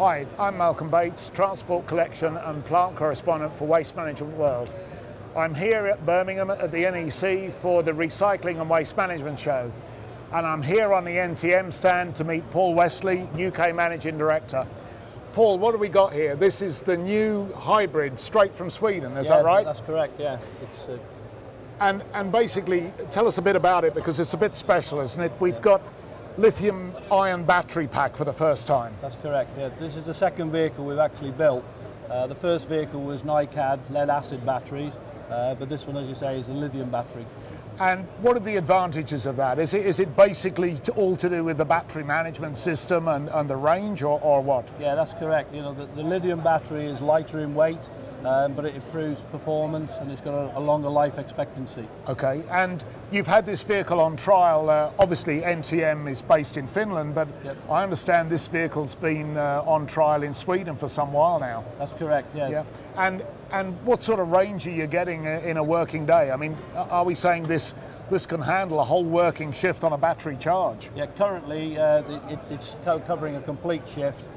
Hi, I'm Malcolm Bates, Transport Collection and Plant Correspondent for Waste Management World. I'm here at Birmingham at the NEC for the Recycling and Waste Management Show. And I'm here on the NTM stand to meet Paul Wesley, UK Managing Director. Paul, what have we got here? This is the new hybrid straight from Sweden, is that right? That's correct, yeah. It's, And basically, tell us a bit about it, because it's a bit special, isn't it? We've got lithium-ion battery pack for the first time. That's correct, yeah. This is the second vehicle we've actually built. The first vehicle was NiCad lead-acid batteries, but this one, as you say, is a lithium battery. And what are the advantages of that? Is it basically all to do with the battery management system and the range, or what? Yeah, that's correct. You know, the lithium battery is lighter in weight, but it improves performance and it's got a longer life expectancy. Okay, and you've had this vehicle on trial. Obviously, NTM is based in Finland, but Yep. I understand this vehicle's been on trial in Sweden for some while now. That's correct, yeah. Yeah, and what sort of range are you getting in a working day? I mean, are we saying this can handle a whole working shift on a battery charge? Yeah, currently it's covering a complete shift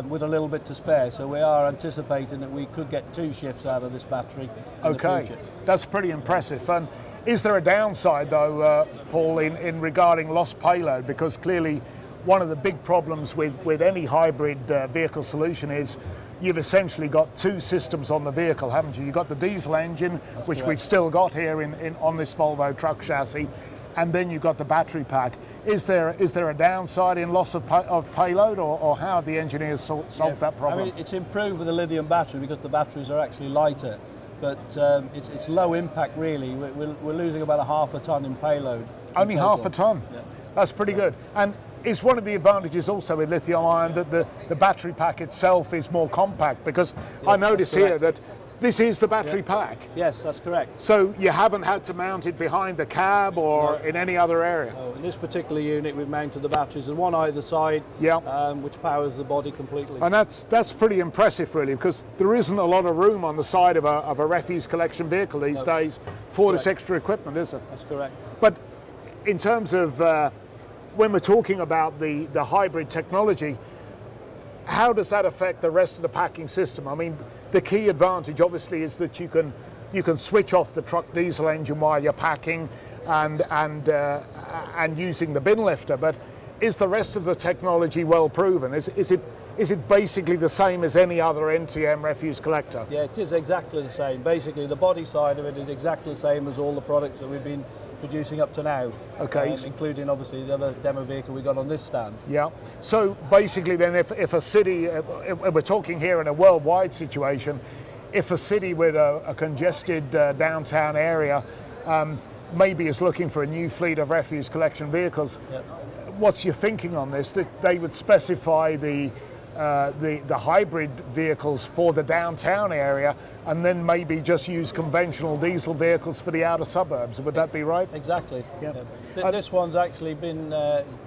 with a little bit to spare, so we are anticipating that we could get 2 shifts out of this battery in the future. That's pretty impressive. And is there a downside though, Paul, in regarding lost payload? Because clearly one of the big problems with any hybrid vehicle solution is you've essentially got 2 systems on the vehicle, haven't you? You've got the diesel engine, which we've still got here on this Volvo truck chassis, and then you've got the battery pack. Is there a downside in loss of payload, or how have the engineers solved that problem? I mean, it's improved with the lithium battery because the batteries are actually lighter, but it's low impact really. We're losing about half a ton in payload. Only half a ton? Yeah. That's pretty good. And is one of the advantages also with lithium ion that the battery pack itself is more compact? Because I notice here that this is the battery pack. Yes, that's correct. So you haven't had to mount it behind the cab or in any other area? No, in this particular unit we've mounted the batteries. There's one either side, which powers the body completely. And that's pretty impressive really, because there isn't a lot of room on the side of a refuse collection vehicle these days for this extra equipment, is there? That's correct. But in terms of when we're talking about the hybrid technology, how does that affect the rest of the packing system? I mean, the key advantage obviously is that you can switch off the truck diesel engine while you're packing and using the bin lifter. But is the rest of the technology well proven? Is it basically the same as any other NTM refuse collector? Yeah, it is exactly the same. Basically, the body side of it is exactly the same as all the products that we've been producing up to now, including obviously the other demo vehicle we got on this stand. Yeah. So basically then if a city, we're talking here in a worldwide situation, if a city with a congested downtown area maybe is looking for a new fleet of refuse collection vehicles, what's your thinking on this? That they would specify the hybrid vehicles for the downtown area and then maybe just use conventional diesel vehicles for the outer suburbs. Would that be right? Exactly. Yeah. This one's actually been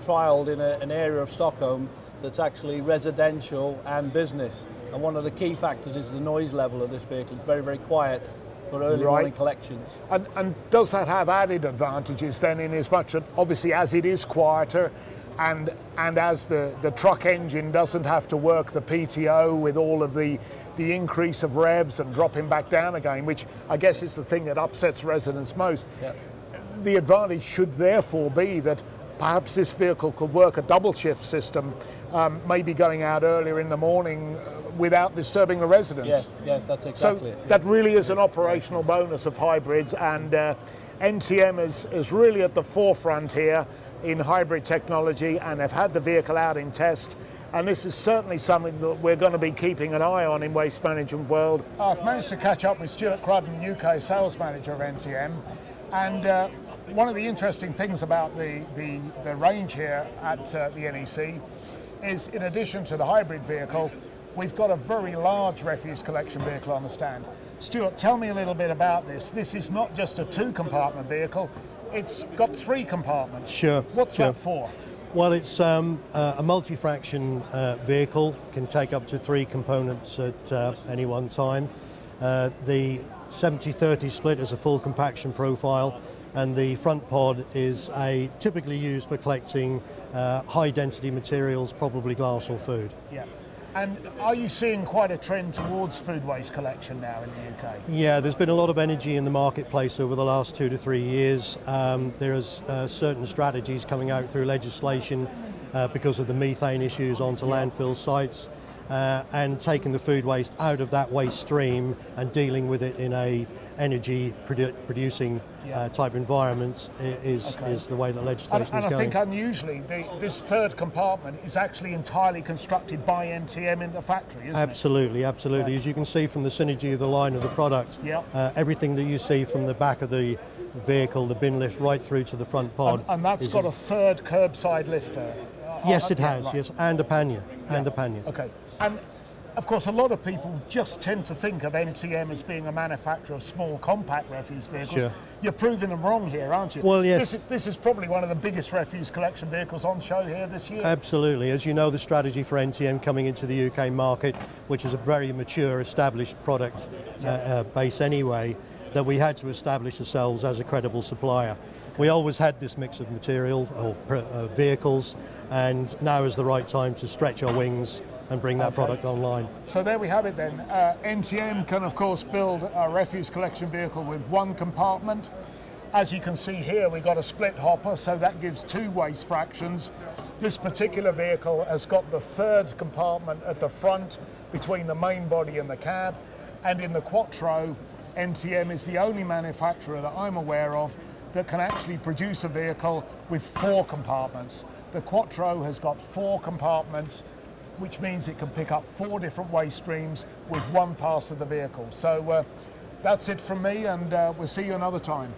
trialled in an area of Stockholm that's actually residential and business. And one of the key factors is the noise level of this vehicle. It's very, very quiet for early morning collections. And does that have added advantages then, in as much that obviously as it is quieter, and as the truck engine doesn't have to work the PTO with all of the increase of revs and dropping back down again, which I guess is the thing that upsets residents most. The advantage should therefore be that perhaps this vehicle could work a double shift system, maybe going out earlier in the morning without disturbing the residents. Yeah, that's exactly it. That really is an operational bonus of hybrids, and NTM is really at the forefront here in hybrid technology, and they've had the vehicle out in test, and this is certainly something that we're going to be keeping an eye on in Waste Management World. I've managed to catch up with Stuart Crudden, UK Sales Manager of NTM, and one of the interesting things about the range here at the NEC is, in addition to the hybrid vehicle, we've got a very large refuse collection vehicle on the stand. Stuart, tell me a little bit about this. This is not just a 2-compartment vehicle, it's got 3 compartments. Sure. What's that for? Well, it's a multi-fraction vehicle, can take up to 3 components at any one time. The 70-30 split is a full compaction profile, and the front pod is typically used for collecting high density materials, probably glass or food. Yeah. And are you seeing quite a trend towards food waste collection now in the UK? Yeah, there's been a lot of energy in the marketplace over the last 2 to 3 years. There's certain strategies coming out through legislation because of the methane issues onto landfill sites, and taking the food waste out of that waste stream and dealing with it in a energy producing type environment is the way that legislation is going. And I think unusually this third compartment is actually entirely constructed by NTM in the factory, isn't it? Absolutely. As you can see from the synergy of the line of the product, everything that you see from the back of the vehicle, the bin lift, right through to the front pod. And that's got a third curbside lifter? Yes, it has, right. Yes, and a pannier, Okay, and of course a lot of people just tend to think of NTM as being a manufacturer of small compact refuse vehicles. Sure. You're proving them wrong here, aren't you? Well, yes. This is probably one of the biggest refuse collection vehicles on show here this year. Absolutely. As you know, the strategy for NTM coming into the UK market, which is a very mature, established product base anyway, that we had to establish ourselves as a credible supplier. We always had this mix of material or vehicles, and now is the right time to stretch our wings and bring that product online. So there we have it then. NTM can of course build a refuse collection vehicle with one compartment. As you can see here, we've got a split hopper, so that gives 2 waste fractions. This particular vehicle has got the third compartment at the front between the main body and the cab, and in the Quattro, NTM is the only manufacturer that I'm aware of that can actually produce a vehicle with 4 compartments. The Quattro has got 4 compartments, which means it can pick up 4 different waste streams with one pass of the vehicle. So that's it from me, and we'll see you another time.